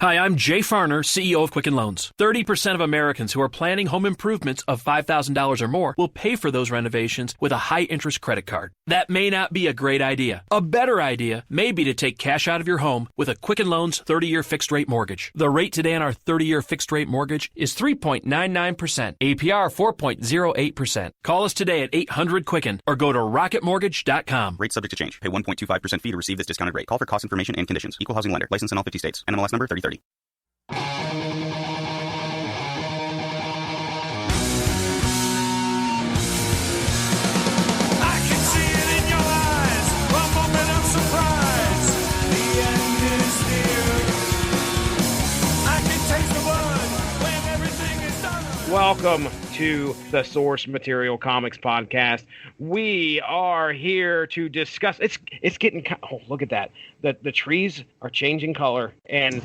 Hi, I'm Jay Farner, CEO of Quicken Loans. 30% of Americans who are planning home improvements of $5,000 or more will pay for those renovations with a high-interest credit card. That may not be a great idea. A better idea may be to take cash out of your home with a Quicken Loans 30-year fixed-rate mortgage. The rate today on our 30-year fixed-rate mortgage is 3.99%, APR 4.08%. Call us today at 800-QUICKEN or go to rocketmortgage.com. Rate subject to change. Pay 1.25% fee to receive this discounted rate. Call for cost information and conditions. Equal housing lender. License in all 50 states. NMLS number 3030. I can see it in your eyes, a moment of surprise. The end is near. I can taste the blood when everything is done. Welcome to the Source Material Comics Podcast. We are here to discuss. It's getting. Oh, look at that! The trees are changing color, and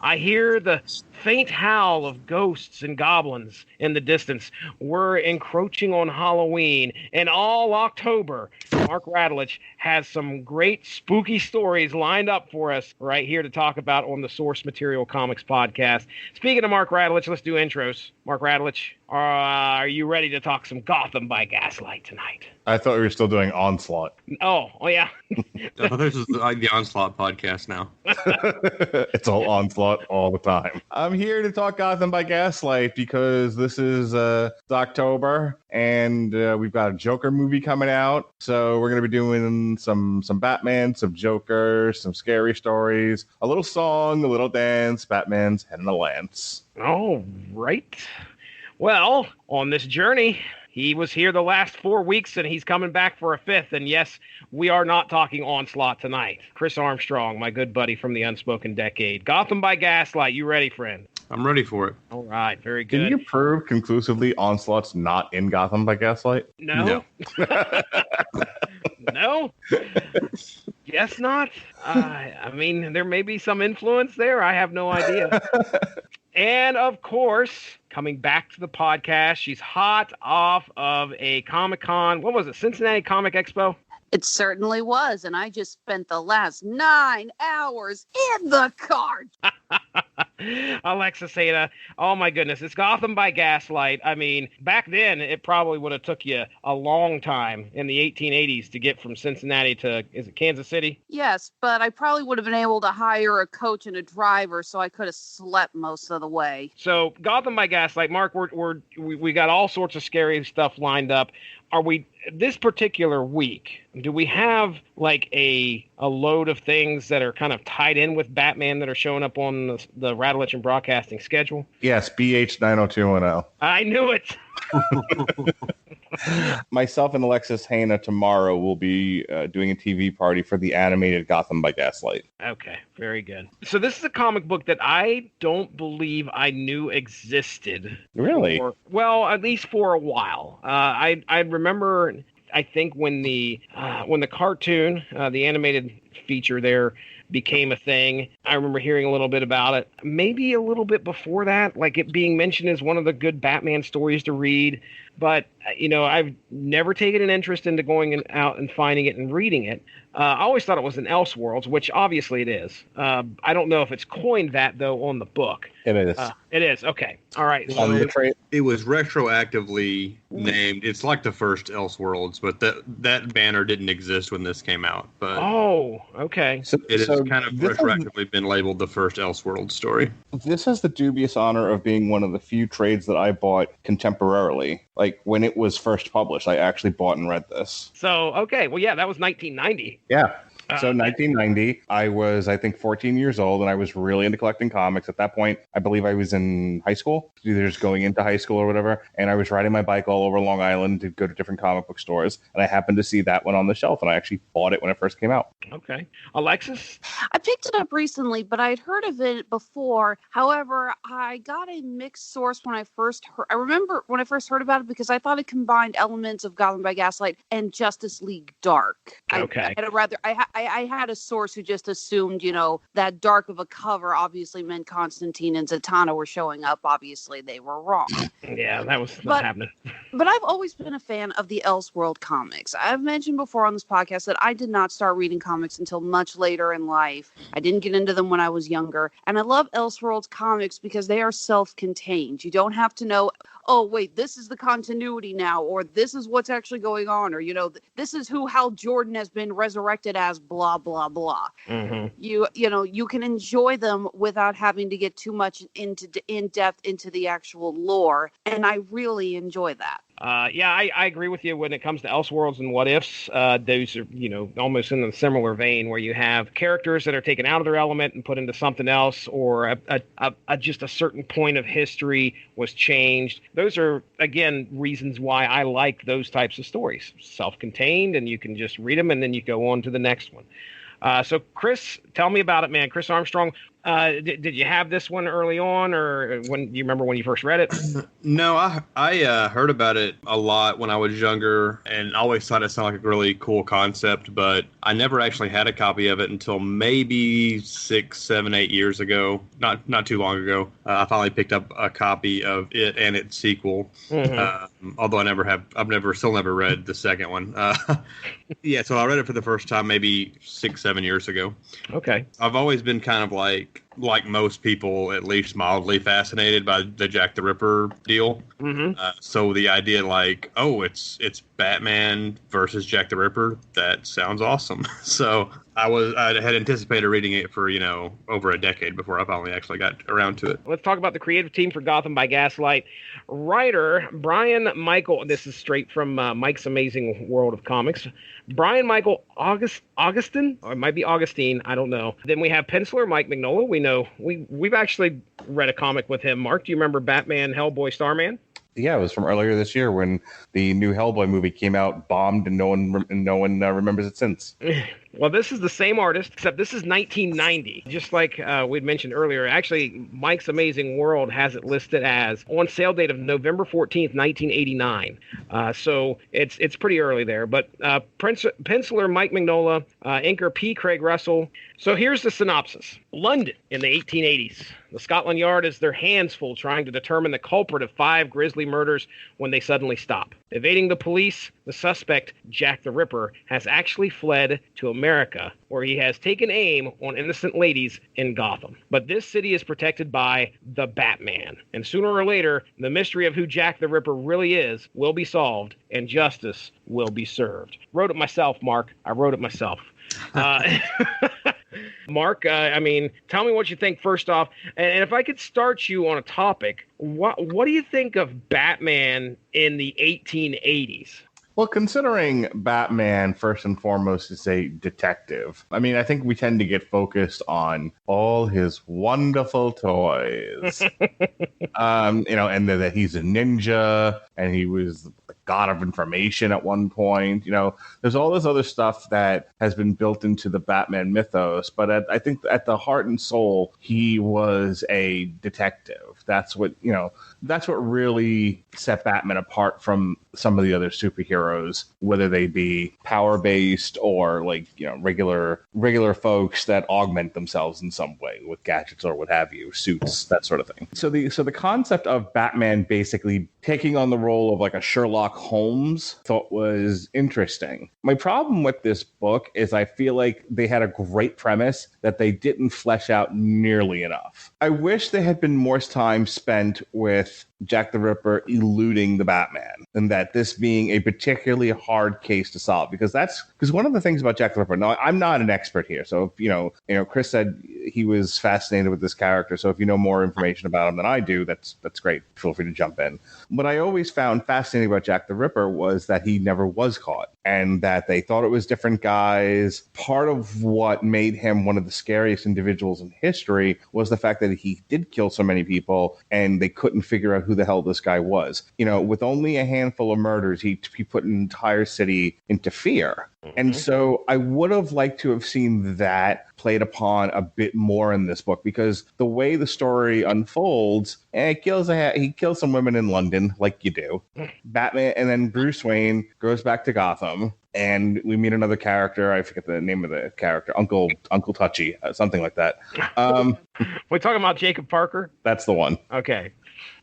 I hear the faint howl of ghosts and goblins in the distance. We're encroaching on Halloween, and all October, Mark Radulich has some great spooky stories lined up for us right here to talk about on the Source Material Comics Podcast. Speaking of Mark Radulich, let's do intros. Mark Radulich, are you ready to talk some Gotham by Gaslight tonight? I thought we were still doing Onslaught. Oh yeah. This is like the Onslaught podcast now. It's all Onslaught all the time. I'm here to talk Gotham by Gaslight because this is October and we've got a Joker movie coming out. So we're going to be doing some Batman, some Joker, some scary stories, a little song, a little dance, Batman's head in a lance. All right. Well, on this journey, he was here the last 4 weeks, and he's coming back for a fifth. And yes, we are not talking Onslaught tonight. Chris Armstrong, my good buddy from the Unspoken Decade. Gotham by Gaslight. You ready, friend? I'm ready for it. All right. Very good. Can you prove conclusively Onslaught's not in Gotham by Gaslight? No. No? Guess not. I mean, there may be some influence there. I have no idea. And, of course, coming back to the podcast, she's hot off of a Comic-Con. What was it? Cincinnati Comic Expo? It certainly was, and I just spent the last 9 hours in the car. Alexis Ada, oh my goodness, it's Gotham by Gaslight. I mean, back then, it probably would have took you a long time in the 1880s to get from Cincinnati to, is it Kansas City? Yes, but I probably would have been able to hire a coach and a driver, so I could have slept most of the way. So, Gotham by Gaslight, Mark, we got all sorts of scary stuff lined up. Are we, this particular week, do we have like a load of things that are kind of tied in with Batman that are showing up on the Radulich and Broadcasting schedule? Yes, BH 90210. I knew it. Myself and Alexis Hana tomorrow will be doing a TV party for the animated Gotham by Gaslight. Okay, very good. So this is a comic book that I don't believe I knew existed. Really? Well, at least for a while. I remember, I think when the cartoon, the animated feature there became a thing, I remember hearing a little bit about it. Maybe a little bit before that, like it being mentioned as one of the good Batman stories to read. But, you know, I've never taken an interest into going out and finding it and reading it. I always thought it was an Elseworlds, which obviously it is. I don't know if it's coined that, though, on the book. It is. It is. Okay. All right. Well, it was retroactively named. It's like the first Elseworlds, but that banner didn't exist when this came out. But oh, okay. It has kind of retroactively been labeled the first Elseworlds story. This has the dubious honor of being one of the few trades that I bought contemporarily. Like, when it was first published, I actually bought and read this. So, okay. Well, yeah, that was 1990. Yeah. So 1990, I was, I think, 14 years old, and I was really into collecting comics. At that point, I believe I was in high school, either just going into high school or whatever, and I was riding my bike all over Long Island to go to different comic book stores, and I happened to see that one on the shelf, and I actually bought it when it first came out. Okay. Alexis? I picked it up recently, but I'd heard of it before. However, I got a mixed source when I first heard. I remember when I first heard about it because I thought it combined elements of Gotham by Gaslight and Justice League Dark. Okay. I I had a source who just assumed, that dark of a cover obviously meant Constantine and Zatanna were showing up. Obviously, they were wrong. Yeah, that was not happening. But I've always been a fan of the Elseworld comics. I've mentioned before on this podcast that I did not start reading comics until much later in life. I didn't get into them when I was younger. And I love Elseworlds comics because they are self-contained. You don't have to know, oh, wait, this is the continuity now, or this is what's actually going on, or, this is who Hal Jordan has been resurrected as, blah, blah, blah. Mm-hmm. You can enjoy them without having to get too much in depth into the actual lore. And I really enjoy that. Yeah, I agree with you when it comes to Elseworlds and What Ifs. Those are, almost in a similar vein where you have characters that are taken out of their element and put into something else, or just a certain point of history was changed. Those are, again, reasons why I like those types of stories. Self-contained, and you can just read them and then you go on to the next one. So, Chris, tell me about it, man. Chris Armstrong, did you have this one early on, or do you remember when you first read it? No, I heard about it a lot when I was younger and always thought it sounded like a really cool concept, but I never actually had a copy of it until maybe 6, 7, 8 years ago. Not too long ago. I finally picked up a copy of it and its sequel. Mm-hmm. Although I've still never read the second one. Yeah, so I read it for the first time maybe 6, 7 years ago. Okay. I've always been kind of like most people, at least mildly fascinated by the Jack the Ripper deal. Mm-hmm. So the idea it's Batman versus Jack the Ripper, that sounds awesome. So I had anticipated reading it for, over a decade before I finally actually got around to it. Let's talk about the creative team for Gotham by Gaslight. Writer Brian Michael, this is straight from Mike's Amazing World of Comics. Brian Michael Augustin, or it might be Augustine, I don't know. Then we have penciler Mike Mignola. We know we've actually read a comic with him. Mark, do you remember Batman, Hellboy, Starman? Yeah, it was from earlier this year when the new Hellboy movie came out, bombed, and no one remembers it since. Well, this is the same artist, except this is 1990. Just like we'd mentioned earlier, actually, Mike's Amazing World has it listed as on sale date of November 14th, 1989. So it's pretty early there. But penciler Mike Mignola, inker P. Craig Russell. So here's the synopsis. London in the 1880s. The Scotland Yard has their hands full trying to determine the culprit of 5 grisly murders when they suddenly stop. Evading the police, the suspect, Jack the Ripper, has actually fled to America, where he has taken aim on innocent ladies in Gotham. But this city is protected by the Batman, and sooner or later, the mystery of who Jack the Ripper really is will be solved, and justice will be served. Wrote it myself, Mark. I wrote it myself. Mark, tell me what you think first off. And if I could start you on a topic, what do you think of Batman in the 1880s? Well, considering Batman, first and foremost, is a detective, I think we tend to get focused on all his wonderful toys. And that he's a ninja and he was the god of information at one point. There's all this other stuff that has been built into the Batman mythos. But I think at the heart and soul, he was a detective. That's what really set Batman apart from some of the other superheroes, whether they be power-based or regular folks that augment themselves in some way with gadgets or what have you, suits, that sort of thing. So the concept of Batman basically taking on the role of like a Sherlock Holmes thought was interesting. My problem with this book is I feel like they had a great premise that they didn't flesh out nearly enough. I wish there had been more time spent with Jack the Ripper eluding the Batman, and that this being a particularly hard case to solve, because one of the things about Jack the Ripper. Now, I'm not an expert here, so if, Chris said he was fascinated with this character. So if you know more information about him than I do, that's great. Feel free to jump in. What I always found fascinating about Jack the Ripper was that he never was caught, and that they thought it was different guys. Part of what made him one of the scariest individuals in history was the fact that he did kill so many people, and they couldn't figure out who the hell this guy was. With only a handful of murders, he put an entire city into fear. And so I would have liked to have seen that played upon a bit more in this book, because the way the story unfolds, he kills some women in London, like you do. Batman, and then Bruce Wayne goes back to Gotham. and we meet another character. I forget the name of the character, Uncle Touchy, something like that. We're talking about Jacob Parker. That's the one. Okay.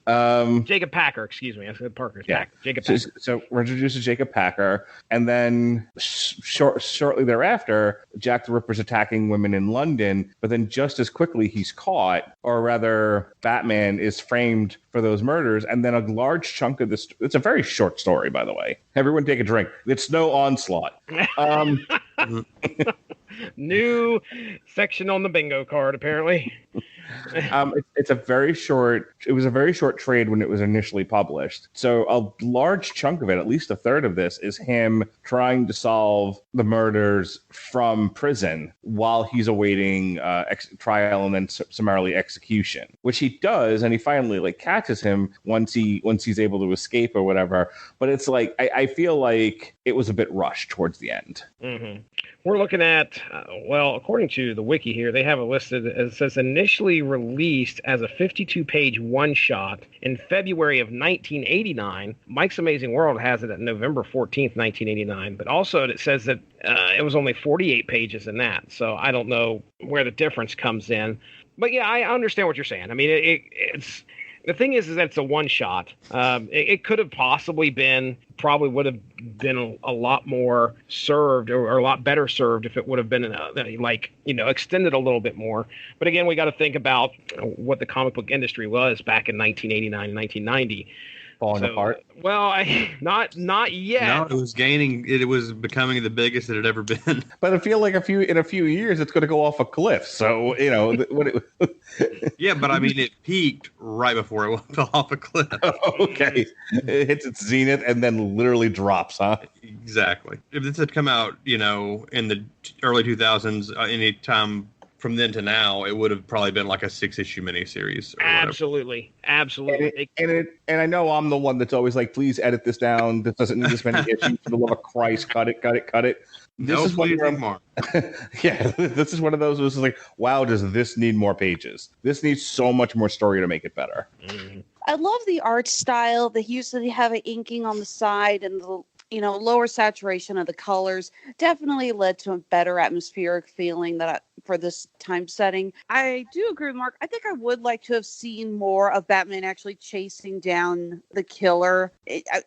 Jacob Packer, excuse me. I said Parker. Yeah. Jacob Packer. So we're introduced to Jacob Packer, and then shortly thereafter, Jack the Ripper's attacking women in London, but then just as quickly he's caught, or rather, Batman is framed for those murders, and then a large chunk of this, it's a very short story, by the way. Everyone take a drink. It's no onslaught. New section on the bingo card, apparently. It was a very short trade when it was initially published. So a large chunk of it, at least a third of this, is him trying to solve the murders from prison while he's awaiting trial and then summarily execution, which he does, and he finally catches him once he's able to escape or whatever. But it's like I feel like it was a bit rushed towards the end. Mm-hmm. We're looking at, according to the wiki here, they have it listed as it says initially released as a 52-page one-shot in February of 1989. Mike's Amazing World has it at November 14th, 1989. But also it says that it was only 48 pages in that. So I don't know where the difference comes in. But yeah, I understand what you're saying. I mean, it's... The thing is that it's a one-shot. It could have possibly probably would have been a lot more served or a lot better served if it would have been extended a little bit more. But again, we got to think about what the comic book industry was back in 1989 and 1990. Falling apart? Well, not yet. No, it was becoming the biggest it had ever been. But I feel like in a few years it's going to go off a cliff. So Yeah, but I mean, it peaked right before it fell off a cliff. Okay, it hits its zenith and then literally drops, huh? Exactly. If this had come out, in the early 2000s, any time from then to now, it would have probably been like a 6-issue miniseries. Absolutely. And I know I'm the one that's always like, please edit this down. This doesn't need this many issues. For the love of Christ, cut it. This is please, more. Yeah, this is one of those. This is like, wow, does this need more pages? This needs so much more story to make it better. Mm-hmm. I love the art style. They usually have an inking on the side and the lower saturation of the colors. Definitely led to a better atmospheric feeling for this time setting. I do agree with Mark. I think I would like to have seen more of Batman actually chasing down the killer.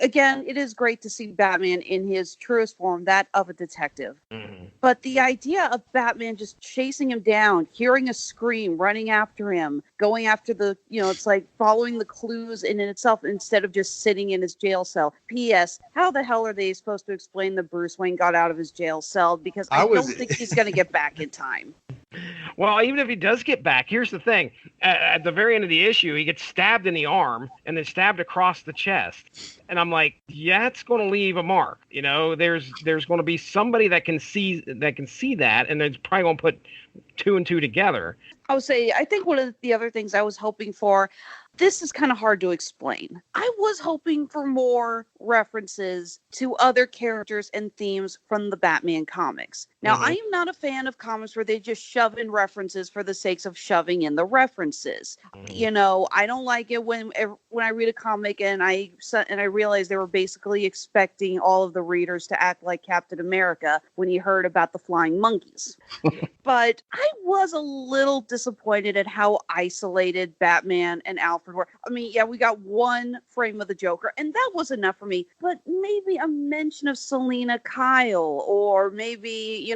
Again, it is great to see Batman in his truest form, that of a detective. Mm-hmm. But the idea of Batman just chasing him down, hearing a scream, running after him, going after it's like following the clues in itself instead of just sitting in his jail cell. P.S. How the hell are they supposed to explain that Bruce Wayne got out of his jail cell? Because I don't think he's going to get back in time. Well, even if he does get back, here's the thing. At the very end of the issue, he gets stabbed in the arm and then stabbed across the chest. And I'm like, yeah, it's going to leave a mark. There's going to be somebody that can see that, and it's probably going to put 2 and 2 together. I would say, I think one of the other things I was hoping for, this is kind of hard to explain. I was hoping for more references to other characters and themes from the Batman comics. Now, I am not a fan of comics where they just shove in references for the sakes of shoving in the references. I don't like it when I read a comic and I realize they were basically expecting all of the readers to act like Captain America when he heard about the flying monkeys. But I was a little disappointed at how isolated Batman and Alfred were. I mean, yeah, we got one frame of the Joker, and that was enough for me. But maybe a mention of Selina Kyle, or maybe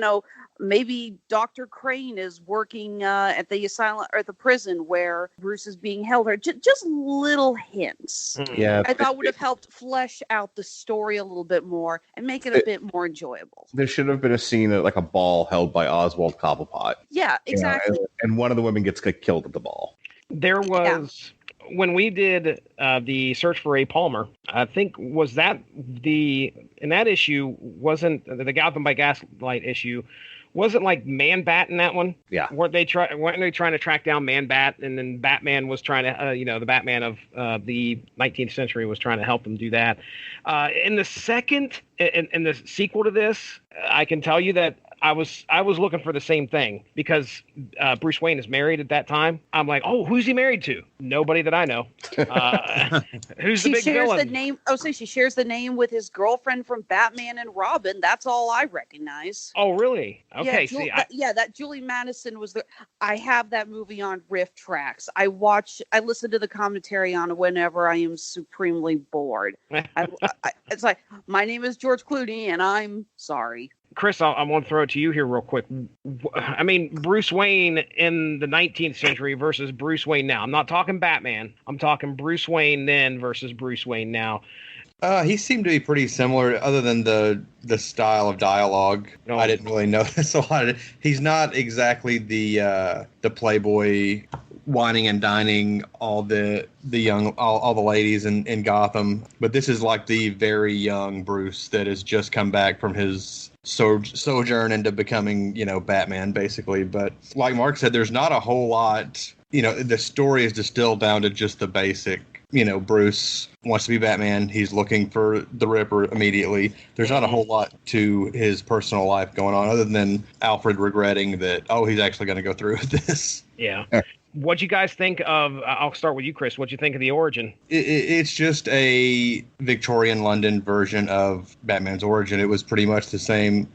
Dr. Crane is working at the asylum or the prison where Bruce is being held. Or just little hints. Yeah, I thought would have helped flesh out the story a little bit more and make it a bit more enjoyable. There should have been a scene at like a ball held by Oswald Cobblepot. Yeah, exactly. And one of the women gets killed at the ball. There was, when we did the Search for A. Palmer, I think in that issue, wasn't the Gotham by Gaslight issue, wasn't like Man-Bat in that one? Yeah. Weren't they trying to track down Man-Bat, and then Batman was trying to, the Batman of the 19th century was trying to help them do that. In the second, in the sequel to this, I can tell you that I was looking for the same thing because Bruce Wayne is married at that time. I'm like, oh, who's he married to? Nobody that I know. Who's the big villain? The name. Oh, so she shares the name with his girlfriend from Batman and Robin. That's all I recognize. Oh, really? Okay. Yeah, that Julie Madison was the. I have that movie on Riff Tracks. I listen to the commentary on it whenever I am supremely bored. It's like, my name is George Clooney, and I'm sorry. Chris, I want to throw it to you here real quick. I mean, Bruce Wayne in the 19th century versus Bruce Wayne now. I'm not talking Batman. I'm talking Bruce Wayne then versus Bruce Wayne now. He seemed to be pretty similar, other than the style of dialogue. Oh. I didn't really notice a lot. He's not exactly the playboy whining and dining all the ladies in Gotham, but this is like the very young Bruce that has just come back from his sojourn into becoming, Batman, basically. But like Mark said, there's not a whole lot. The story is distilled down to just the basic. Bruce wants to be Batman. He's looking for the Ripper immediately. There's not a whole lot to his personal life going on other than Alfred regretting that, he's actually going to go through with this. Yeah. What'd you guys think of, I'll start with you, Chris. What'd you think of the origin? It's just a Victorian London version of Batman's origin. It was pretty much the same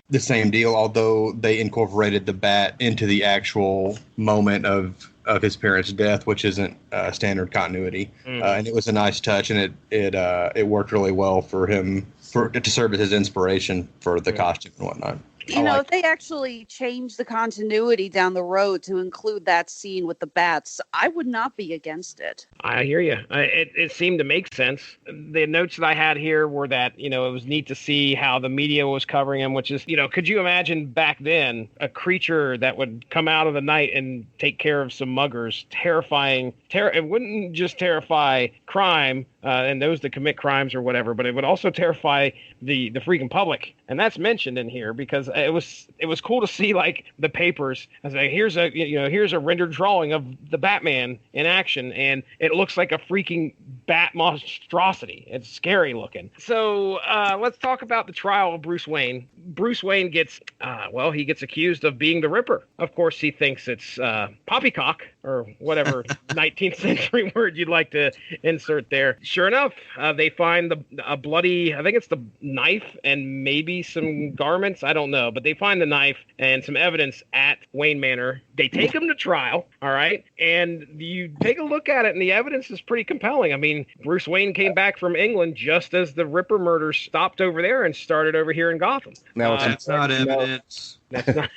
deal, although they incorporated the Bat into the actual moment of his parents' death, which isn't standard continuity. And it was a nice touch, and it worked really well for him to serve as his inspiration for the costume and whatnot. If they actually changed the continuity down the road to include that scene with the bats, I would not be against it. I hear you. It seemed to make sense. The notes that I had here were that, it was neat to see how the media was covering him, which is, could you imagine back then a creature that would come out of the night and take care of some muggers? Terrifying. It wouldn't just terrify crime and those that commit crimes or whatever, but it would also terrify the freaking public. And that's mentioned in here because it was cool to see like the papers. I was like, here's a rendered drawing of the Batman in action, and it looks like a freaking bat monstrosity. It's scary looking. So let's talk about the trial of Bruce Wayne. Bruce Wayne gets accused of being the Ripper. Of course, he thinks it's poppycock or whatever 19th century word you'd like to insert there. Sure enough, they find a bloody, I think it's the knife and maybe some garments. I don't know, but they find the knife and some evidence at Wayne Manor. They take him to trial, all right? And you take a look at it, and the evidence is pretty compelling. I mean, Bruce Wayne came back from England just as the Ripper murders stopped over there and started over here in Gotham. Now, that's not evidence. That's not...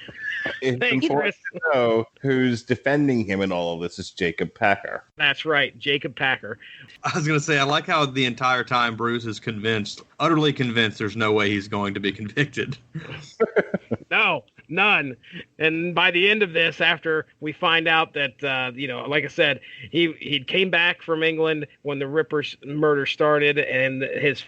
It's Thank you, important Chris. to know who's defending him in all of this is Jacob Packer. That's right, Jacob Packer. I was going to say, I like how the entire time Bruce is utterly convinced there's no way he's going to be convicted. No, none. And by the end of this, after we find out that, like I said, he came back from England when the Ripper's murder started, and his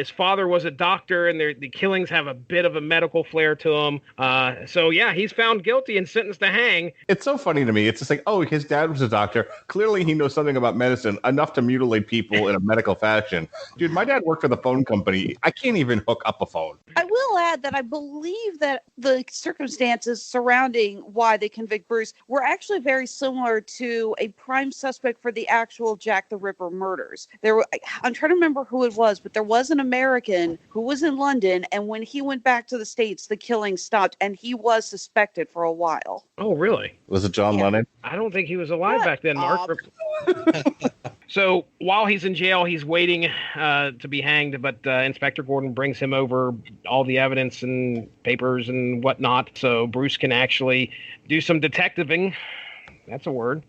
father was a doctor, and the killings have a bit of a medical flair to them. So, yeah, he's found guilty and sentenced to hang. It's so funny to me. It's just like, his dad was a doctor. Clearly, he knows something about medicine, enough to mutilate people in a medical fashion. Dude, my dad worked for the phone company. I can't even hook up a phone. I will add that I believe that the circumstances surrounding why they convict Bruce were actually very similar to a prime suspect for the actual Jack the Ripper murders. I'm trying to remember who it was, but there was an American who was in London, and when he went back to the States, the killing stopped, and he was suspected for a while. Oh, really? Was it John Lennon? I don't think he was alive back then, Mark. So while he's in jail, he's waiting to be hanged, but Inspector Gordon brings him over all the evidence and papers and whatnot, so Bruce can actually do some detectiving. That's a word.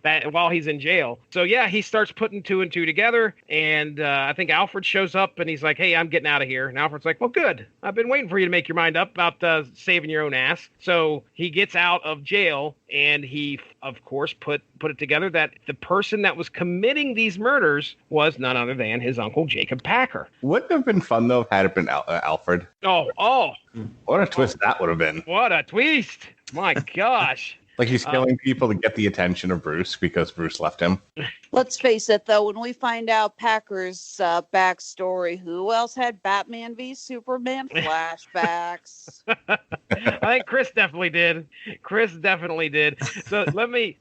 That while he's in jail. So yeah, he starts putting two and two together, and I think Alfred shows up and he's like, "Hey, I'm getting out of here." And Alfred's like, "Well, good. I've been waiting for you to make your mind up about saving your own ass." So he gets out of jail, and he, of course, put it together that the person that was committing these murders was none other than his uncle Jacob Packer. Wouldn't it have been fun though had it been Alfred? Oh! What a twist that would have been. What a twist! My gosh. Like he's killing people to get the attention of Bruce because Bruce left him. Let's face it, though, when we find out Packer's backstory, who else had Batman v Superman flashbacks? I think Chris definitely did. So let me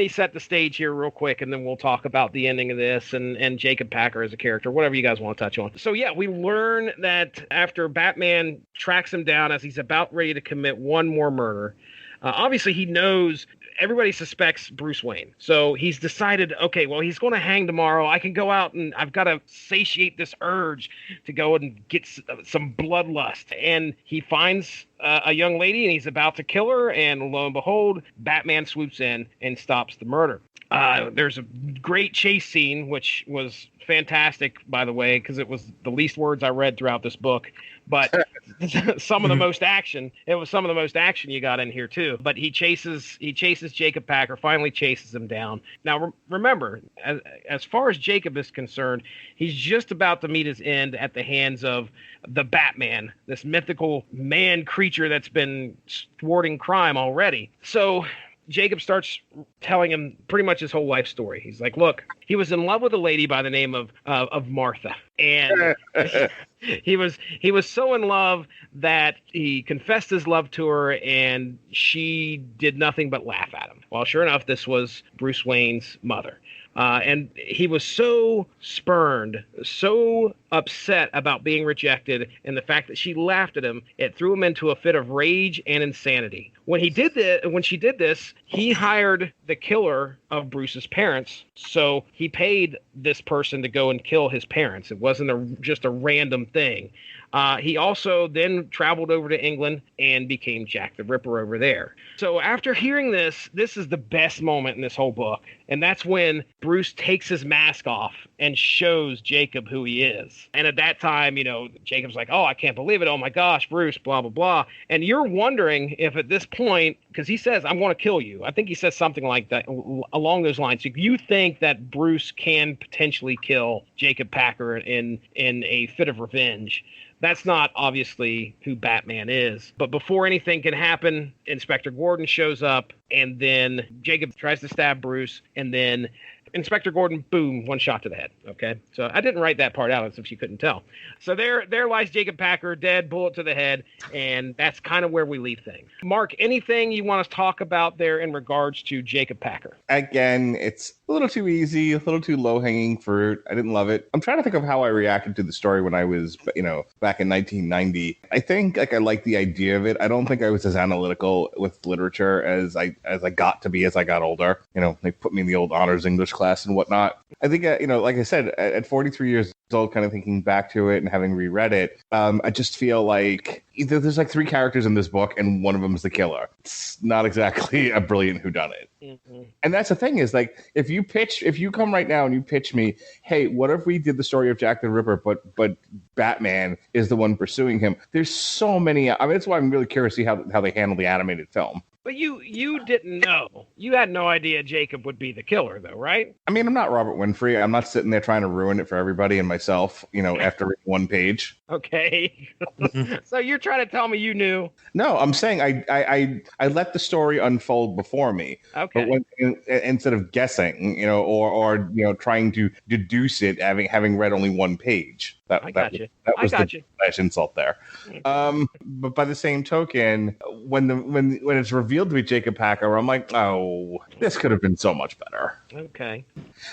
set the stage here real quick, and then we'll talk about the ending of this and Jacob Packer as a character, whatever you guys want to touch on. So yeah, we learn that after Batman tracks him down as he's about ready to commit one more murder, obviously he knows everybody suspects Bruce Wayne. So he's decided, okay, well, he's going to hang tomorrow. I can go out and I've got to satiate this urge to go and get some bloodlust. And he finds a young lady and he's about to kill her. And lo and behold, Batman swoops in and stops the murder. There's a great chase scene, which was fantastic, by the way, because it was the least words I read throughout this book. But some of the most action. It was some of the most action you got in here too. But he chases Jacob Packer, finally chases him down. Now remember, as far as Jacob is concerned, he's just about to meet his end at the hands of the Batman, this mythical man creature that's been thwarting crime already. So Jacob starts telling him pretty much his whole life story. He's like, look, he was in love with a lady by the name of Martha. And he was so in love that he confessed his love to her, and she did nothing but laugh at him. Well, sure enough, this was Bruce Wayne's mother. And he was so spurned, so upset about being rejected, and the fact that she laughed at him, it threw him into a fit of rage and insanity. When she did this, he hired the killer of Bruce's parents. So he paid this person to go and kill his parents. It wasn't just a random thing. He also then traveled over to England and became Jack the Ripper over there. So after hearing this is the best moment in this whole book. And that's when Bruce takes his mask off and shows Jacob who he is. And at that time, Jacob's like, oh, I can't believe it. Oh my gosh, Bruce, blah, blah, blah. And you're wondering if at this point, because he says, I'm going to kill you. I think he says something like that along those lines. If you think that Bruce can potentially kill Jacob Packer in a fit of revenge, that's not obviously who Batman is. But before anything can happen, Inspector Gordon shows up, and then Jacob tries to stab Bruce, and then Inspector Gordon, boom, one shot to the head. Okay, so I didn't write that part out as if you couldn't tell. So there lies Jacob Packer, dead, bullet to the head, and that's kind of where we leave things. Mark, anything you want to talk about there in regards to Jacob Packer? Again, it's a little too easy, a little too low-hanging fruit. I didn't love it. I'm trying to think of how I reacted to the story when I was, back in 1990. I think I liked the idea of it. I don't think I was as analytical with literature as I got to be as I got older. They put me in the old honors English class and whatnot. I think, like I said, at 43 years old, kind of thinking back to it and having reread it, I just feel like either there's like three characters in this book and one of them is the killer. It's not exactly a brilliant whodunit. Mm-hmm. And that's the thing is, like, if you come right now and you pitch me, hey, what if we did the story of Jack the Ripper, but Batman is the one pursuing him? There's so many. I mean, that's why I'm really curious to see how they handle the animated film. But you didn't know. You had no idea Jacob would be the killer, though, right? I mean, I'm not Robert Winfrey. I'm not sitting there trying to ruin it for everybody and myself, after reading one page. Okay. So you're trying to tell me you knew? No, I'm saying I let the story unfold before me. Okay. But instead of guessing, or trying to deduce it, having read only one page. That was the last insult there. But by the same token, when it's revealed to be Jacob Packer, I'm like, oh, this could have been so much better. Okay.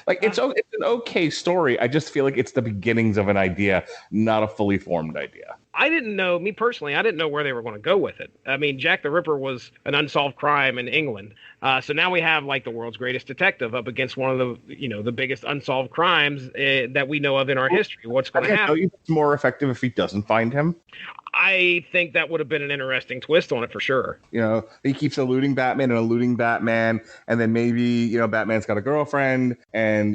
Like it's an okay story. I just feel like it's the beginnings of an idea, not a fully formed idea. I didn't know, me personally, I didn't know where they were going to go with it. I mean, Jack the Ripper was an unsolved crime in England. So now we have like the world's greatest detective up against one of the biggest unsolved crimes that we know of in our history. What's going to happen? It's more effective if he doesn't find him. I think that would have been an interesting twist on it for sure. He keeps eluding Batman, and then maybe Batman's got a girlfriend, and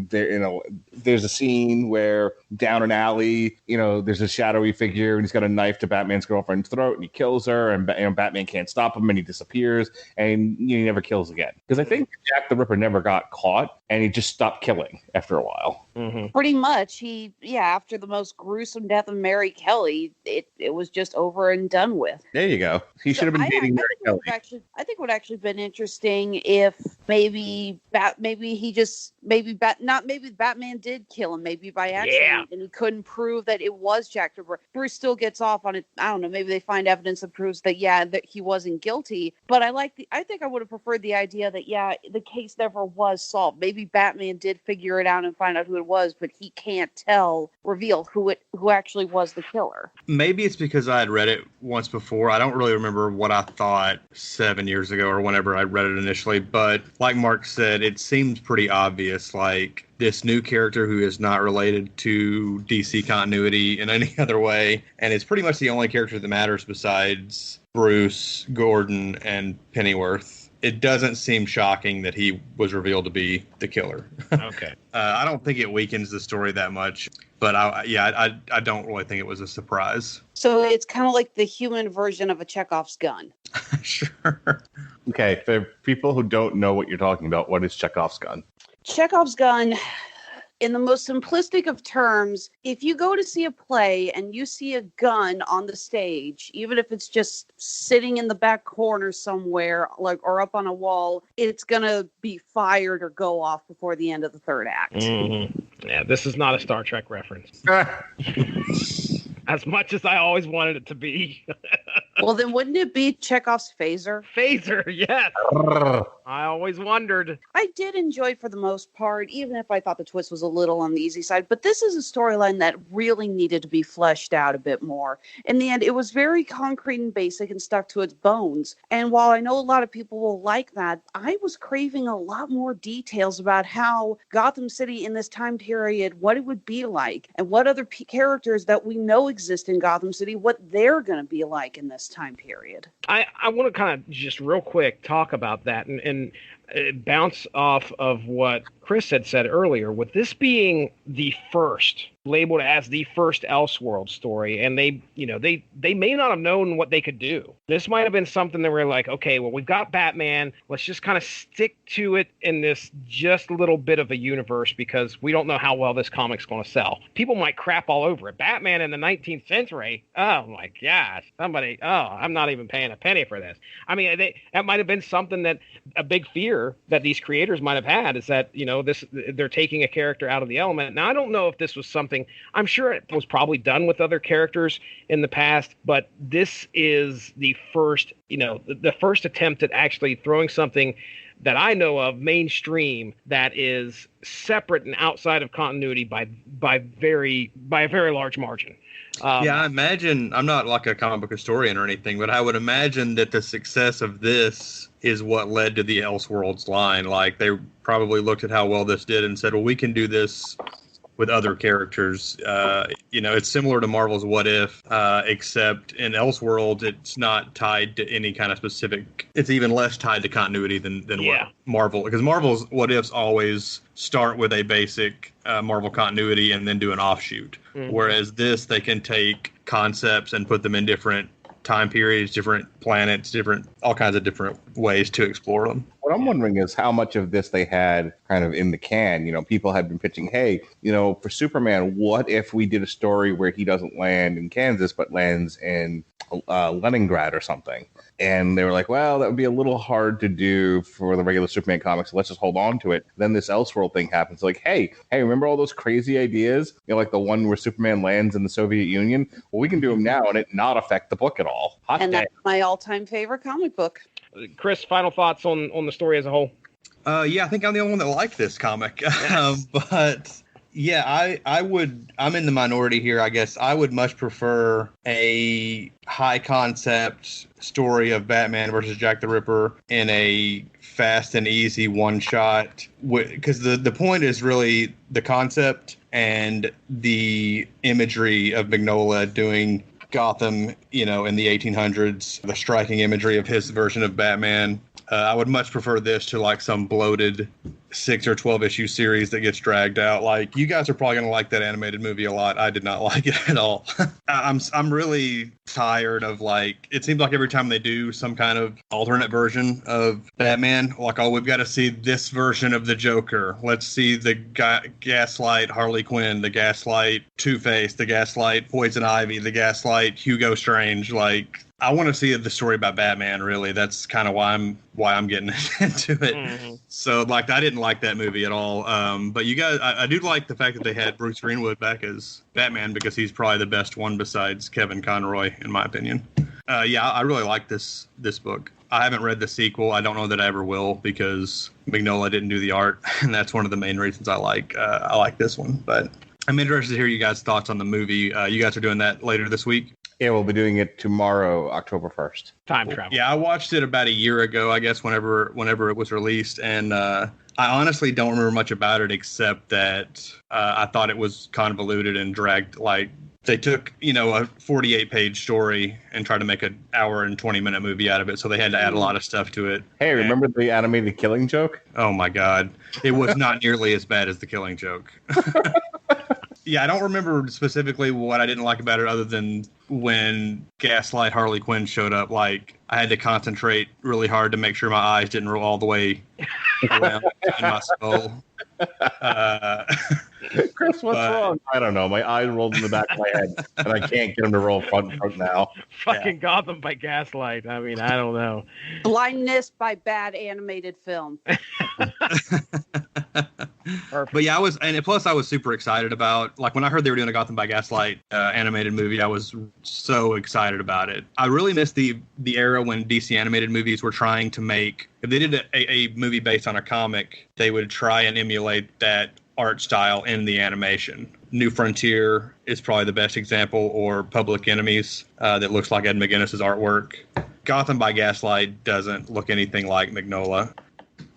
there there's a scene where down an alley, there's a shadowy figure, and he's got a knife to Batman's girlfriend's throat, and he kills her, and Batman can't stop him, and he disappears, and he never kills again. Because I think Jack the Ripper never got caught, and he just stopped killing after a while. Pretty much. After the most gruesome death of Mary Kelly, it was just over and done with. There you go. He should have been dating Mary Kelly. I think it would actually been interesting if maybe Batman did kill him, maybe by accident, and he couldn't prove that it was Jack the Ripper. Bruce still gets off on it. I don't know. Maybe they find evidence that proves that that he wasn't guilty. But I think I would have preferred the idea that the case never was solved. Maybe Batman did figure it out and find out who it was, but he can't reveal who actually was the killer. Maybe it's because I had read it once before. I don't really remember what I thought 7 years ago or whenever I read it initially, but like Mark said, it seems pretty obvious, like this new character who is not related to DC continuity in any other way, and it's pretty much the only character that matters besides Bruce, Gordon, and Pennyworth. It doesn't seem shocking that he was revealed to be the killer. Okay. I don't think it weakens the story that much, but I don't really think it was a surprise. So it's kind of like the human version of a Chekhov's gun. Sure. Okay, for people who don't know what you're talking about, what is Chekhov's gun? Chekhov's gun, in the most simplistic of terms, if you go to see a play and you see a gun on the stage, even if it's just sitting in the back corner somewhere, or up on a wall, it's going to be fired or go off before the end of the third act. Mm-hmm. Yeah, this is not a Star Trek reference. As much as I always wanted it to be. Well, then wouldn't it be Chekhov's phaser? Phaser, yes. I always wondered. I did enjoy it for the most part, even if I thought the twist was a little on the easy side. But this is a storyline that really needed to be fleshed out a bit more. In the end, it was very concrete and basic and stuck to its bones. And while I know a lot of people will like that, I was craving a lot more details about how Gotham City in this time period, what it would be like, and what other characters that we know exist in Gotham City, what they're going to be like in this time period. I want to kind of just real quick talk about that and bounce off of what Chris had said earlier, with this being the first, labeled as the first Elseworlds story, and they may not have known what they could do. This might have been something that we're like, okay, well, we've got Batman, let's just kind of stick to it in this just little bit of a universe because we don't know how well this comic's going to sell. People might crap all over it. Batman in the 19th century, oh my gosh, I'm not even paying a penny for this. I mean, that might have been something that a big fear that these creators might have had, is that, they're taking a character out of the element. Now, I don't know if this was something, I'm sure it was probably done with other characters in the past, but this is the first, the first attempt at actually throwing something that I know of mainstream that is separate and outside of continuity by a very large margin. I imagine, I'm not like a comic book historian or anything, but I would imagine that the success of this is what led to the Elseworlds line. Like, they probably looked at how well this did and said, well, we can do this with other characters. It's similar to Marvel's What If, except in Elseworlds, it's not tied to any kind of specific, it's even less tied to continuity than what Marvel, because Marvel's What Ifs always start with a basic Marvel continuity and then do an offshoot. Mm-hmm. Whereas this, they can take concepts and put them in different time periods, different planets, all kinds of different ways to explore them. What I'm wondering is how much of this they had kind of in the can. People had been pitching, hey, for Superman, what if we did a story where he doesn't land in Kansas but lands in Leningrad or something? And they were like, well, that would be a little hard to do for the regular Superman comics, so let's just hold on to it. Then this Elseworld thing happens. Like, hey, remember all those crazy ideas? Like the one where Superman lands in the Soviet Union? Well, we can do them now and it not affect the book at all. That's my all-time favorite comic book. Chris, final thoughts on the story as a whole? I think I'm the only one that liked this comic. But yeah, I'm in the minority here, I guess. I would much prefer a high concept story of Batman versus Jack the Ripper in a fast and easy one shot, because the point is really the concept and the imagery of Mignola doing Gotham, in the 1800s, the striking imagery of his version of Batman. I would much prefer this to like some bloated 6 or 12 issue series that gets dragged out. Like, you guys are probably going to like that animated movie a lot. I did not like it at all. I'm really tired of, like, it seems like every time they do some kind of alternate version of Batman, like, oh, we've got to see this version of the Joker. Let's see the Gaslight Harley Quinn, the Gaslight Two-Face, the Gaslight Poison Ivy, the Gaslight Hugo Strange. Like, I want to see the story about Batman, really. That's kind of why I'm getting into it. Mm-hmm. So, like, I didn't like that movie at all. But you guys, I do like the fact that they had Bruce Greenwood back as Batman, because he's probably the best one besides Kevin Conroy, in my opinion. Yeah, I really like this book. I haven't read the sequel. I don't know that I ever will, because Mignola didn't do the art, and that's one of the main reasons I like this one. But I'm interested to hear you guys' thoughts on the movie. You guys are doing that later this week? Yeah, we'll be doing it tomorrow, October 1st. Time travel. Yeah, I watched it about a year ago, I guess, whenever it was released, and I honestly don't remember much about it, except that I thought it was convoluted and dragged. Like, they took, a 48-page story and tried to make an hour and 20-minute movie out of it, so they had to add a lot of stuff to it. Hey, remember the animated Killing Joke? Oh my God, it was not nearly as bad as the Killing Joke. Yeah, I don't remember specifically what I didn't like about it, other than when Gaslight Harley Quinn showed up. Like, I had to concentrate really hard to make sure my eyes didn't roll all the way around in my skull. Chris, what's wrong? I don't know. My eyes rolled in the back of my head, and I can't get them to roll front now. Fucking Gotham by Gaslight. I mean, I don't know. Blindness by bad animated film. But yeah, plus I was super excited about, like, when I heard they were doing a Gotham by Gaslight animated movie, I was so excited about it. I really missed the era when DC animated movies were trying to make, if they did a movie based on a comic, they would try and emulate that art style in the animation. New Frontier is probably the best example, or Public Enemies, that looks like Ed McGuinness's artwork. Gotham by Gaslight doesn't look anything like Mignola.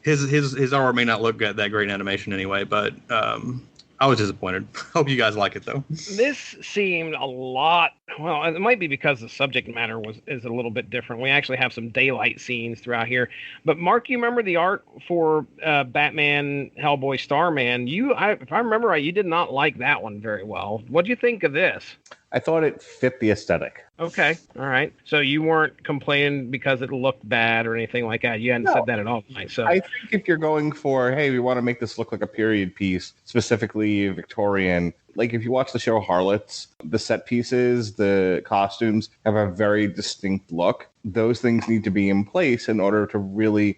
His artwork may not look that great in animation anyway, but I was disappointed. Hope you guys like it, though. This seemed a lot. Well, it might be because the subject matter is a little bit different. We actually have some daylight scenes throughout here. But Mark, you remember the art for Batman, Hellboy, Starman? If I remember right, you did not like that one very well. What do you think of this? I thought it fit the aesthetic. Okay, all right. So you weren't complaining because it looked bad or anything like that. You hadn't said that at all tonight. So I think if you're going for, hey, we want to make this look like a period piece, specifically Victorian, like if you watch the show Harlots, the set pieces, the costumes have a very distinct look. Those things need to be in place in order to really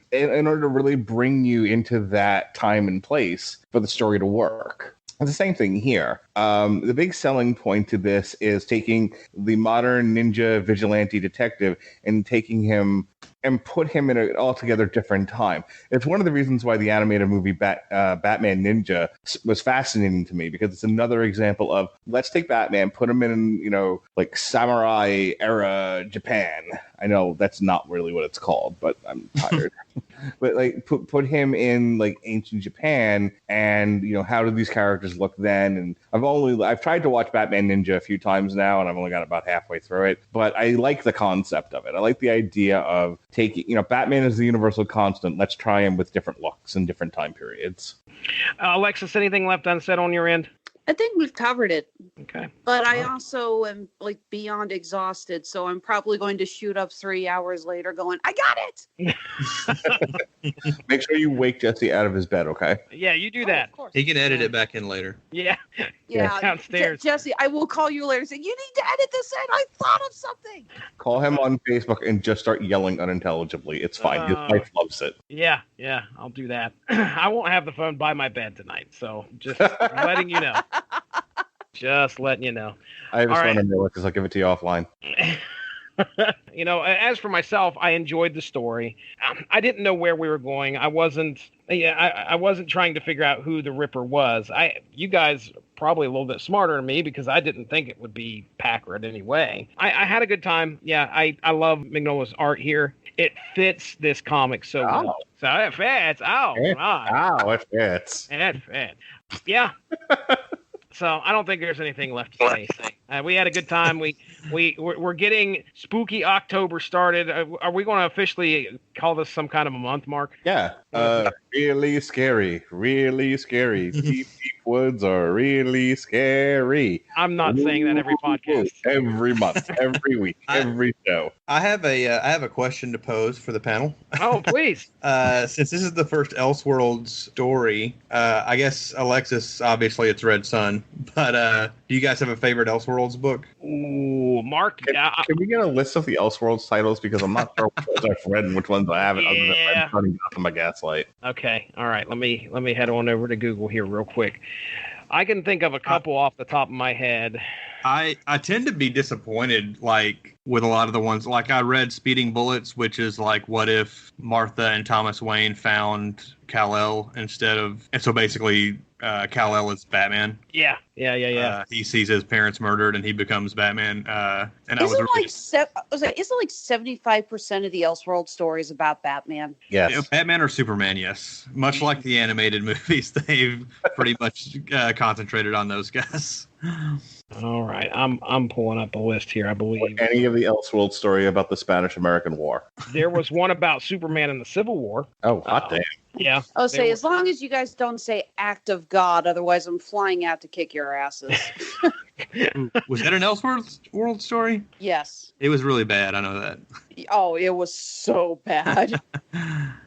bring you into that time and place for the story to work. It's the same thing here. The big selling point to this is taking the modern ninja vigilante detective and taking him and put him in an altogether different time. It's one of the reasons why the animated movie Batman Ninja was fascinating to me, because it's another example of, let's take Batman, put him in, like samurai era Japan. I know that's not really what it's called, but I'm tired. But like put him in like ancient Japan, and how do these characters look then? And I've tried to watch Batman Ninja a few times now, and I've only got about halfway through it. But I like the concept of it. I like the idea of taking, Batman is the universal constant. Let's try him with different looks and different time periods. Alexis, anything left unsaid on your end? I think we've covered it. Okay. But I also am like beyond exhausted, so I'm probably going to shoot up 3 hours later going, I got it! Make sure you wake Jesse out of his bed, okay? Yeah, you do that. Of course. He can edit it back in later. Yeah. Yeah. Downstairs. Jesse, I will call you later and say, you need to edit this in. I thought of something. Call him on Facebook and just start yelling unintelligibly. It's fine. His wife loves it. Yeah, I'll do that. I won't have the phone by my bed tonight, so just letting you know. Just letting you know. I have a phone number because I'll give it to you offline. As for myself, I enjoyed the story. I didn't know where we were going. I wasn't trying to figure out who the Ripper was. You guys are probably a little bit smarter than me, because I didn't think it would be Packard anyway. I had a good time. Yeah, I love Mignola's art here. It fits this comic so well. So it fits. Oh, it fits. It fits. Yeah. So I don't think there's anything left to say. We had a good time. We're getting spooky October started. Are we going to officially call this some kind of a month, Mark? Yeah. Really scary. Really scary. Deep woods are really scary. I'm not saying that every podcast. Every month, every week, every show. I have a question to pose for the panel. Oh, please. Since this is the first Elseworlds story, I guess Alexis, obviously it's Red Sun, but do you guys have a favorite Elseworlds book? Ooh, Mark. Can we get a list of the Elseworlds titles, because I'm not sure which ones I've read and which ones I haven't, other than Red Sun and Gotham by Gaslight. Okay, all right. Let me head on over to Google here real quick. I can think of a couple off the top of my head. I tend to be disappointed, like, with a lot of the ones. Like, I read Speeding Bullets, which is like, what if Martha and Thomas Wayne found Kal-El instead of... And so basically, Kal-El is Batman. Yeah. He sees his parents murdered, and he becomes Batman. And I was really... Isn't like 75% of the Elseworld stories about Batman? Yes. Batman or Superman, yes. Much like the animated movies, they've pretty much concentrated on those guys. All right, I'm pulling up a list here. I believe any of the Elseworld story about the Spanish-American War. There was one about Superman in the Civil War. Oh, hot damn! Yeah. I'll say as long as you guys don't say "act of God," otherwise I'm flying out to kick your asses. Was that an Elseworld story? Yes. It was really bad. I know that. Oh, it was so bad.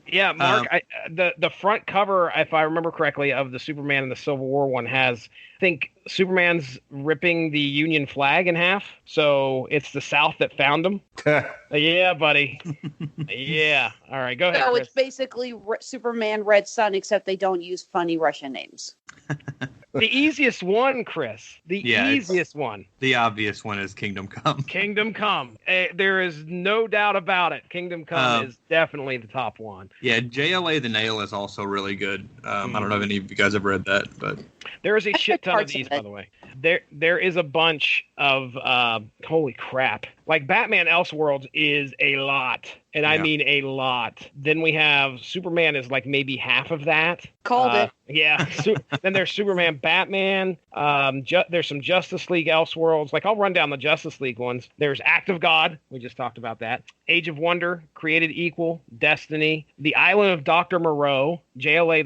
Yeah, Mark. The front cover, if I remember correctly, of the Superman in the Civil War one has, I think, Superman's ripping the Union flag in half. So it's the South that found him. Yeah, buddy. Yeah. All right, go ahead. So Chris. it's basically Superman Red Sun, except they don't use funny Russian names. The easiest one, Chris. The easiest one. The obvious one is Kingdom Come. Kingdom Come. There is no doubt about it. Kingdom Come is definitely the top one. Yeah, JLA The Nail is also really good. I don't know if any of you guys have read that, but there is a shit ton of these, by the way. There is a bunch of holy crap. Like Batman Elseworlds is a lot. And I mean a lot. Then we have Superman is like maybe half of that. Called it. Yeah. Then there's Superman, Batman. There's some Justice League Elseworlds. Like I'll run down the Justice League ones. There's Act of God. We just talked about that. Age of Wonder, Created Equal, Destiny, The Island of Dr. Moreau, JLA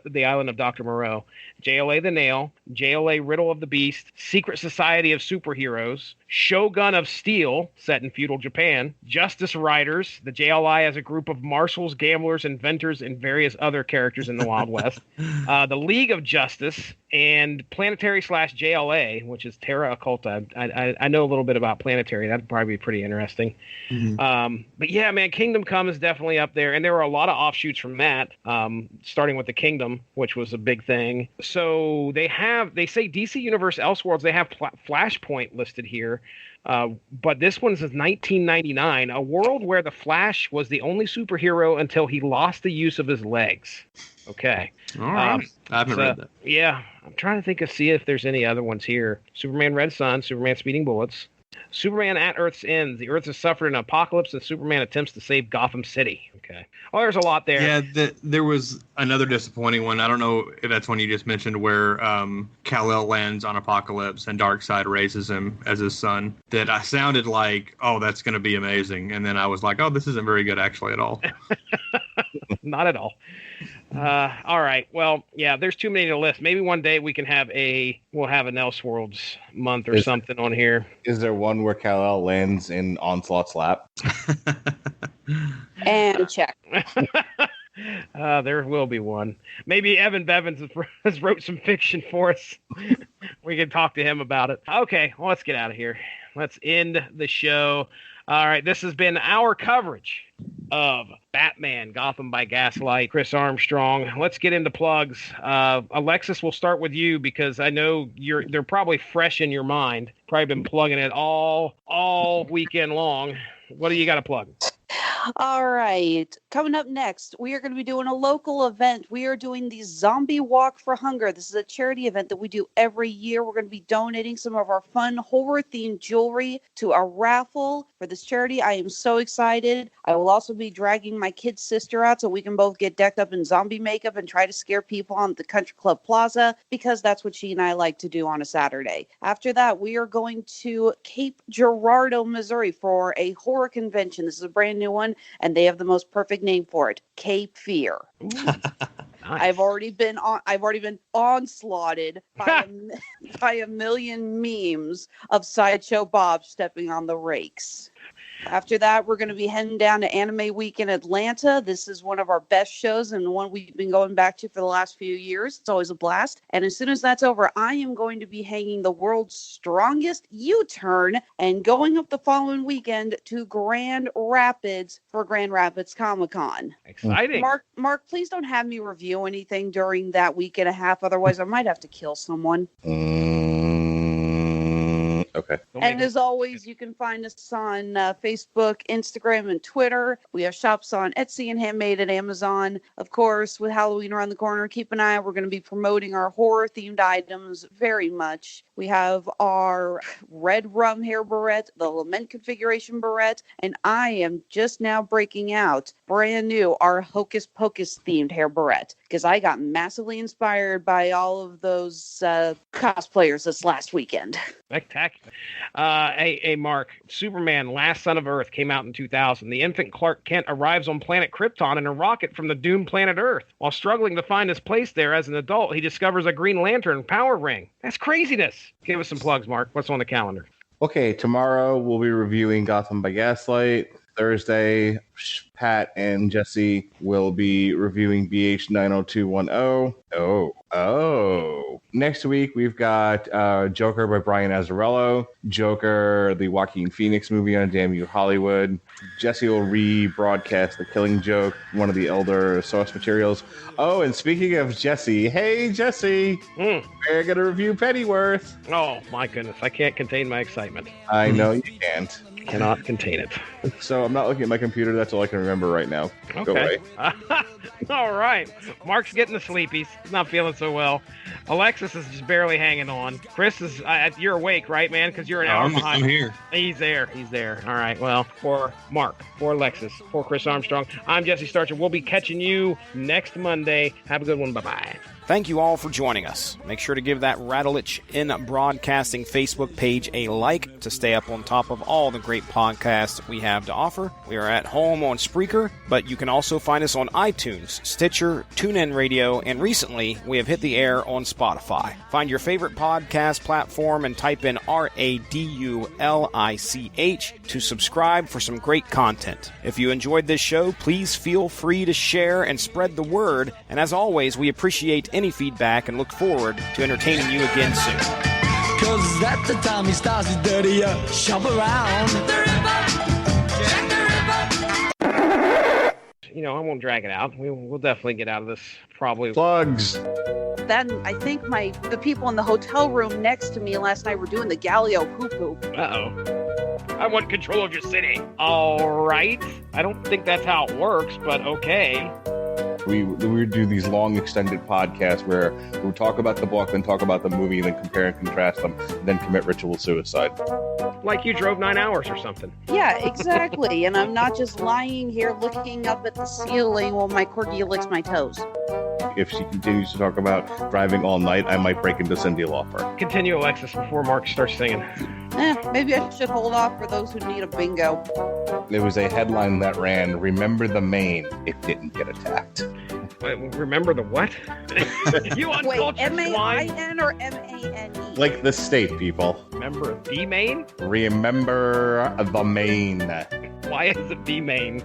the Island of Dr. Moreau, JLA The Nail, JLA Riddle of the Beast, Secret Society of Superheroes, Shogun of Steel, set in feudal Japan, Justice Riders, the JLI as a group of marshals, gamblers, inventors, and various other characters in the Wild West, the League of Justice, and Planetary / JLA, which is Terra Occulta. I know a little bit about Planetary. That'd probably be pretty interesting. Mm-hmm. But yeah, man, Kingdom Come is definitely up there. And there were a lot of offshoots from that, starting with the Kingdom, which was a big thing. So they say DC Universe Elseworlds, they have Flashpoint listed here. But this one says 1999, a world where the Flash was the only superhero until he lost the use of his legs. Okay. All right. I haven't read that. Yeah. I'm trying to see if there's any other ones here. Superman Red Sun, Superman Speeding Bullets, Superman at Earth's End. The Earth has suffered an apocalypse and Superman attempts to save Gotham City. Okay. Oh, there's a lot there. Yeah, there was another disappointing one. I don't know if that's one you just mentioned where Kal-El lands on Apocalypse and Darkseid raises him as his son. That I sounded like, oh, that's going to be amazing. And then I was like, oh, this isn't very good actually at all. Not at all. All right. Well, yeah, there's too many to list. Maybe one day we'll have an Elseworlds month or something on here. Is there one where Kal-El lands in Onslaught's lap? And check. There will be one. Maybe Evan Bevins has wrote some fiction for us. We can talk to him about it. Okay, well, let's get out of here. Let's end the show. All right, this has been our coverage of Batman, Gotham by Gaslight, Chris Armstrong. Let's get into plugs. Alexis, we'll start with you because I know they're probably fresh in your mind. Probably been plugging it all weekend long. What do you got to plug? All right. Coming up next, we are going to be doing a local event. We are doing the Zombie Walk for Hunger. This is a charity event that we do every year. We're going to be donating some of our fun horror-themed jewelry to a raffle for this charity. I am so excited. I will also be dragging my kid's sister out so we can both get decked up in zombie makeup and try to scare people on the Country Club Plaza, because that's what she and I like to do on a Saturday. After that, we are going to Cape Girardeau, Missouri for a horror convention. This is a brand new one, and they have the most perfect name for it, Cape Fear. Nice. I've already been onslaughted by a million memes of Sideshow Bob stepping on the rakes. After that, we're going to be heading down to Anime Week in Atlanta. This is one of our best shows and the one we've been going back to for the last few years. It's always a blast. And as soon as that's over, I am going to be hanging the world's strongest U-turn and going up the following weekend to Grand Rapids for Grand Rapids Comic-Con. Exciting. Mark, please don't have me review anything during that week and a half. Otherwise, I might have to kill someone. Okay. And as always, you can find us on Facebook, Instagram, and Twitter. We have shops on Etsy and Handmade at Amazon. Of course, with Halloween around the corner, keep an eye out. We're going to be promoting our horror-themed items very much. We have our red rum hair barrette, the lament configuration barrette, and I am just now breaking out brand new, our Hocus Pocus themed hair barrette, because I got massively inspired by all of those cosplayers this last weekend. Spectacular. Hey, Mark, Superman, Last Son of Earth came out in 2000. The infant Clark Kent arrives on planet Krypton in a rocket from the doomed planet Earth. While struggling to find his place there as an adult, he discovers a Green Lantern power ring. That's craziness. Give us some plugs, Mark. What's on the calendar? Okay, tomorrow we'll be reviewing Gotham by Gaslight. Thursday, Pat and Jesse will be reviewing BH 90210. Oh. Next week, we've got Joker by Brian Azzarello, Joker, the Joaquin Phoenix movie on Damn You Hollywood. Jesse will rebroadcast The Killing Joke, one of the elder source materials. Oh, and speaking of Jesse, hey, Jesse, we're going to review Pennyworth. Oh, my goodness. I can't contain my excitement. I know you can't. Cannot contain it. So I'm not looking at my computer. That's all I can remember right now. Okay. Go away. All right. Mark's getting the sleepies. He's not feeling so well. Alexis is just barely hanging on. Chris is, you're awake, right, man? Because you're an hour behind. I'm here. He's there. All right. Well, for Mark, for Alexis, for Chris Armstrong, I'm Jesse Starcher. We'll be catching you next Monday. Have a good one. Bye-bye. Thank you all for joining us. Make sure to give that Radulich in Broadcasting Facebook page a like to stay up on top of all the great podcasts we have to offer. We are at home on Spreaker, but you can also find us on iTunes, Stitcher, TuneIn Radio, and recently we have hit the air on Spotify. Find your favorite podcast platform and type in RADULICH to subscribe for some great content. If you enjoyed this show, please feel free to share and spread the word. And as always, we appreciate any feedback and look forward to entertaining you again soon. Cause at the time he starts his dirty shop around. You know, I won't drag it out. We'll definitely get out of this probably. Plugs. Then I think the people in the hotel room next to me last night were doing the Galileo poo-poo. Uh-oh. I want control of your city. All right. I don't think that's how it works, but okay. We do these long extended podcasts where we talk about the book, then talk about the movie, then compare and contrast them, and then commit ritual suicide. Like you drove 9 hours or something. Yeah, exactly. And I'm not just lying here looking up at the ceiling while my corgi licks my toes. If she continues to talk about driving all night, I might break into Cindy Lauper. Continue, Alexis, before Mark starts singing. Maybe I should hold off for those who need a bingo. There was a headline that ran, "Remember the Maine, it didn't get attacked." Wait, remember the what? You Wait, uncultured swine. M-A-I-N or M-A-N-E? Like the state, people. Remember the Maine? Remember the Maine. Why is it the Maine?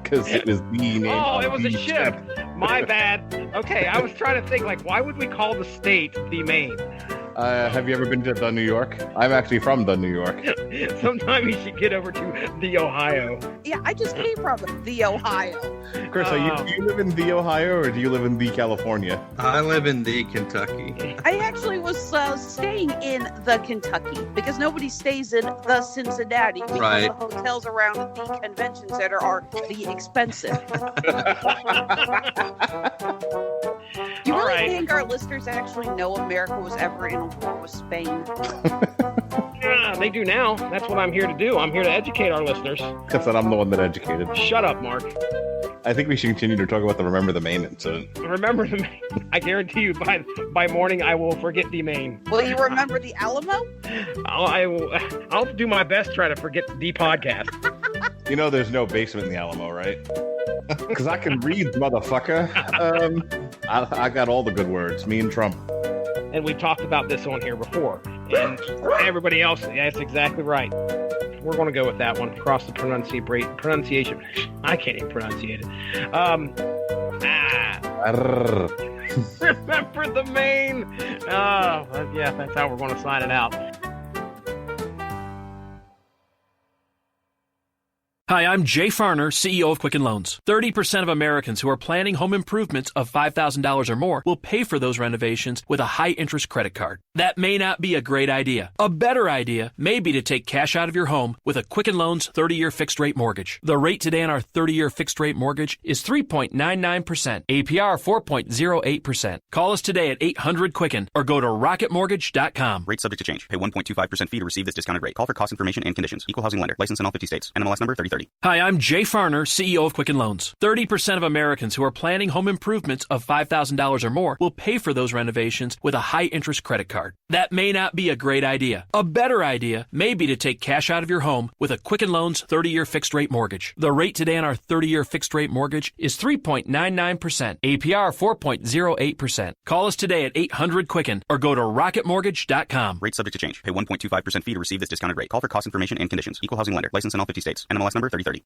Because it was the name. Oh, it was a the ship. My bad. Okay, I was trying to think, like, why would we call the state the Maine? Have you ever been to Dunn, New York? I'm actually from Dunn, New York. Sometime you should get over to the Ohio. Yeah, I just came from the Ohio. Chris, do you live in the Ohio or do you live in the California? I live in the Kentucky. I actually was staying in the Kentucky because nobody stays in the Cincinnati because Right. the hotels around the convention center are the expensive. Do you All really right. think our listeners actually know America was ever in a war with Spain? Yeah, they do now. That's what I'm here to do. I'm here to educate our listeners. Except that I'm the one that educated. Shut up, Mark. I think we should continue to talk about the Remember the Maine incident. Remember the Maine. I guarantee you by morning I will forget the Maine. Will you remember the Alamo? I'll do my best to try to forget the podcast. You know there's no basement in the Alamo, right? Because I can read, motherfucker. I got all the good words. Me and Trump. And we've talked about this on here before. And everybody else, yeah, that's exactly right. We're going to go with that one. Cross the pronunciation. I can't even pronunciate it. Remember the Maine. Oh, yeah, that's how we're going to sign it out. Hi, I'm Jay Farner, CEO of Quicken Loans. 30% of Americans who are planning home improvements of $5,000 or more will pay for those renovations with a high-interest credit card. That may not be a great idea. A better idea may be to take cash out of your home with a Quicken Loans 30-year fixed-rate mortgage. The rate today on our 30-year fixed-rate mortgage is 3.99%, APR 4.08%. Call us today at 800-QUICKEN or go to rocketmortgage.com. Rate subject to change. Pay 1.25% fee to receive this discounted rate. Call for cost information and conditions. Equal housing lender. License in all 50 states. NMLS number 3030. Hi, I'm Jay Farner, CEO of Quicken Loans. 30% of Americans who are planning home improvements of $5,000 or more will pay for those renovations with a high-interest credit card. That may not be a great idea. A better idea may be to take cash out of your home with a Quicken Loans 30-year fixed-rate mortgage. The rate today on our 30-year fixed-rate mortgage is 3.99%, APR 4.08%. Call us today at 800-QUICKEN or go to rocketmortgage.com. Rate subject to change. Pay 1.25% fee to receive this discounted rate. Call for cost information and conditions. Equal housing lender. License in all 50 states. NMLS number 3030.